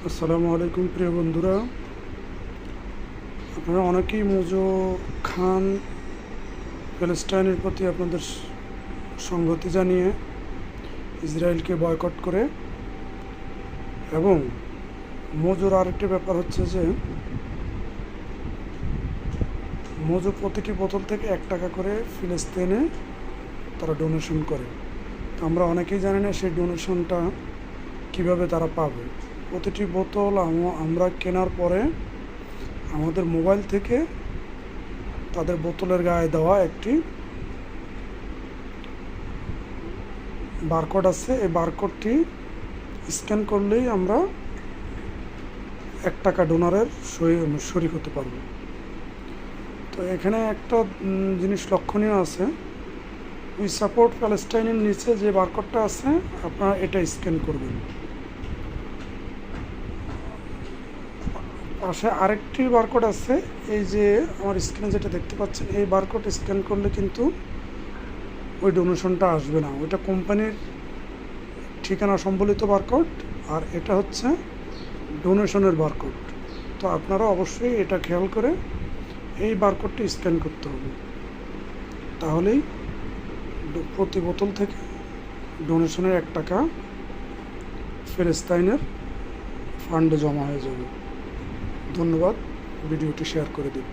আসসালামু আলাইকুম প্রিয় বন্ধুরা, আপনারা অনেকেই মোজো খান প্যালেস্টাইনের প্রতি আপনাদের সংহতি জানিয়ে ইসরায়েলকে বয়কট করে। এবং মোজোর আরেকটি ব্যাপার হচ্ছে যে মোজো প্রতিটি বোতল থেকে 1 টাকা করে ফিলিস্তিনে তারা ডোনেশন করে। তো আমরা অনেকেই জানি না সেই ডোনেশনটা কিভাবে তারা পাবে। প্রতিটি বোতল আমরা কেনার পরে আমাদের মোবাইল থেকে তাদের বোতলের গায়ে দেওয়া একটি বারকোড আছে। এই বারকোডটি স্ক্যান করলেই আমরা 1 টাকা ডোনারের শরিক হতে পারবো। তো এখানে একটা জিনিস লক্ষণীয় আছে, উই সাপোর্ট প্যালেস্টাইনের নিচে যে বারকোডটা আছে আপনারা এটা স্ক্যান করবেন। পাশে আরেকটি বারকোড আছে, এই যে আমার স্ক্রিনে যেটা দেখতে পাচ্ছেন, এই বারকোড স্ক্যান করলে কিন্তু ওই ডোনেশনটা আসবে না। ওইটা কোম্পানির ঠিকানা সম্বলিত বারকোড, আর এটা হচ্ছে ডোনেশনের বারকোড। তো আপনারা অবশ্যই এটা খেয়াল করে এই বারকোডটি স্ক্যান করতে হবে, তাহলেই প্রতি বোতল থেকে ডোনেশনের 1 টাকা ফিলিস্তিনের ফান্ডে জমা হয়ে যাবে। ধন্যবাদ, ভিডিওটি শেয়ার করে দিন।